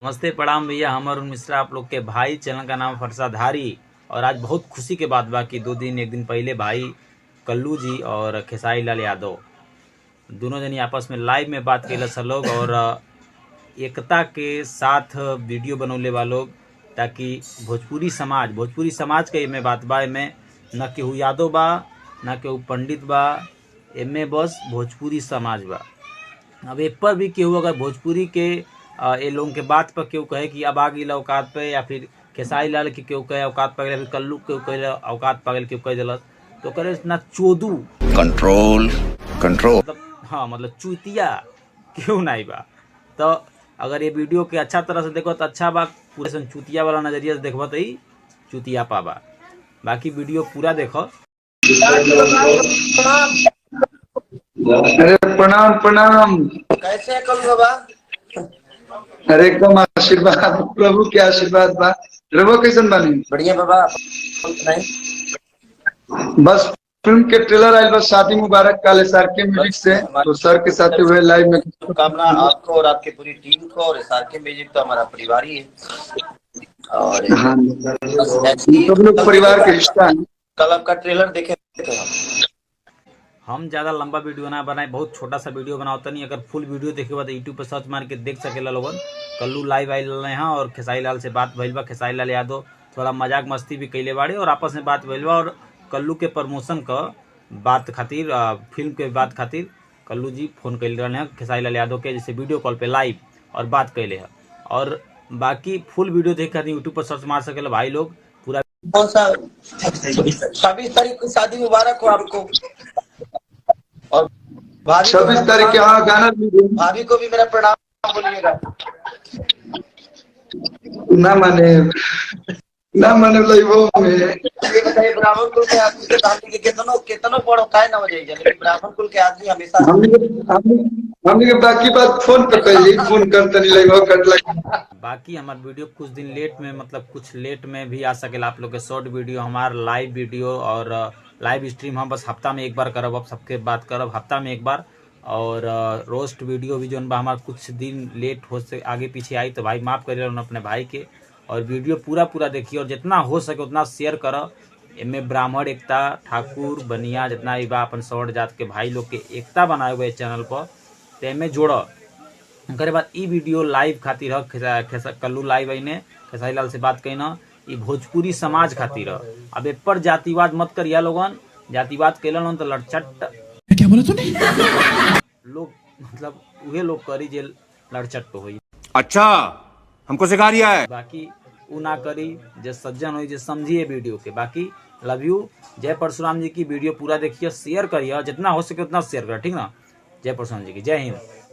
नमस्ते प्रणाम भैया, हम अरुण मिश्रा आप लोग के भाई। चैनल का नाम फरसाधारी। और आज बहुत खुशी के बात बा कि एक दिन पहले भाई कल्लू जी और खेसारी लाल यादव दोनों जनी आपस में लाइव में बात कैल सब लोग और एकता के साथ वीडियो बनौले बा लोग, ताकि भोजपुरी समाज के एमे बात बा। एमे न केहू यादव बा, न केहू पंडित बा, एमे बस भोजपुरी समाज बा। अब ए पर भी केहू अगर भोजपुरी के ए लोगों के बात पर केहू कहे कि अब आ गई औकात पे, या फिर खेसारी लाल के केहू कहे औकात पा गए, फिर कल्लू केहू कहे औकात पा गए, केहू कह दिलस तो करे ना चोदू कंट्रोल कंट्रोल मतलब, हाँ मतलब चुतिया क्यों नहीं बा। तो अगर ये वीडियो के अच्छा तरह से देखो तो अच्छा बा, पूरे सन चुतिया वाला नजरिया से देखो तो ही चुतिया पाबा। बाकी वीडियो पूरा देखो। अरे प्रणाम प्रणाम। कैसे है कल बाबा? अरे एकदम आशीर्वाद, प्रभु के आशीर्वाद बा। रवो कैसन बानी? बढ़िया बाबा। नहीं बस फिल्म के ट्रेलर आयल, बस शादी मुबारक काले सर के म्यूजिक से, तो सर के साथ हुए लाइव में। शुभकामना आपको और आपकी पूरी टीम को, और SRK म्यूजिक तो हमारा परिवार ही है। और हाँ, बस ऐसे ही सब लोग परिवार के रिश्ता है। कल आपका ट्रेलर देखे थे हम ज़्यादा लंबा वीडियो ना बनाए, बहुत छोटा सा वीडियो बनाओ नहीं। अगर फुल वीडियो देखे बाद यूट्यूब पर सर्च मार के देख सकेला लोगन। कल्लू लाइव आइल रहे हैं और खेसारी लाल से बात भइल बा। खेसारी लाल यादव थोड़ा मजाक मस्ती भी कैले बाड़े और आपस में बात भइल बा। और कल्लू के प्रमोशन का बात खातिर, फिल्म के बात खातिर कल्लू जी फोन कैल रहे हैं खेसारी लाल यादव के, जैसे वीडियो कॉल पे लाइव और बात कैले हैं। और बाकी फुल वीडियो देख खातिर यूट्यूब पर सर्च मार सकेला भाई लोग। पूरा कौन सा 26 तारीख को शादी मुबारक हो आपको। और 26 तारीख के हाँ गाना भाभी को भी मेरा प्रणाम बोलिएगा। ना माने ना माने लाइव में। ये बताइए, ब्राह्मण कुल के आदमी के दांती के केतनो बड़ो काहे ना हो जाए, लेकिन ब्राह्मण कुल के आदमी हमेशा हमने के बाकी बात फोन पे कैली, फोन करतनी लाइव कर लगा। बाकी हमार वीडियो कुछ दिन लेट में, मतलब कुछ लेट में भी आ सकेला आप लोग के शॉर्ट वीडियो, हमार लाइव वीडियो और लाइव स्ट्रीम हम बस हफ्ता में एक बार करब। अब सबके बात करब हफ्ता में एक बार। और रोस्ट वीडियो भी जो बा हमार कुछ दिन लेट हो से आगे पीछे आई तो भाई माफ़ करिए अपने भाई के। और वीडियो पूरा देखिए और जितना हो सके उतना शेयर करो। एमे ब्राह्मण एकता, ठाकुर बनिया जितना भी बा अपन सौड़ जात के भाई लोग के एकता बनाए हुए चैनल पर, तो एमे जोड़ो। ओकरे बाद ई वीडियो लाइव खातिर कल्लू लाइव आईने खेसारी लाल से बात कही ई भोजपुरी समाज खातिर। अब ए पर जातिवाद मत करिया लोगन, जातिवाद कैलन तो लड़चट क्या बोला तूने? लोग मतलब उहे लोग करी जे लड़चट तो हुई। अच्छा हमको सिखा रिया है। बाकी उ ना करी जे सज्जन हुई, जे समझिए वीडियो के। बाकी लव यू। जय परशुराम जी की वीडियो पूरा देखिए, शेयर करिए, जितना हो सके उतना शेयर करिए, ठीक ना। जय परशुराम जी की जय हिंद।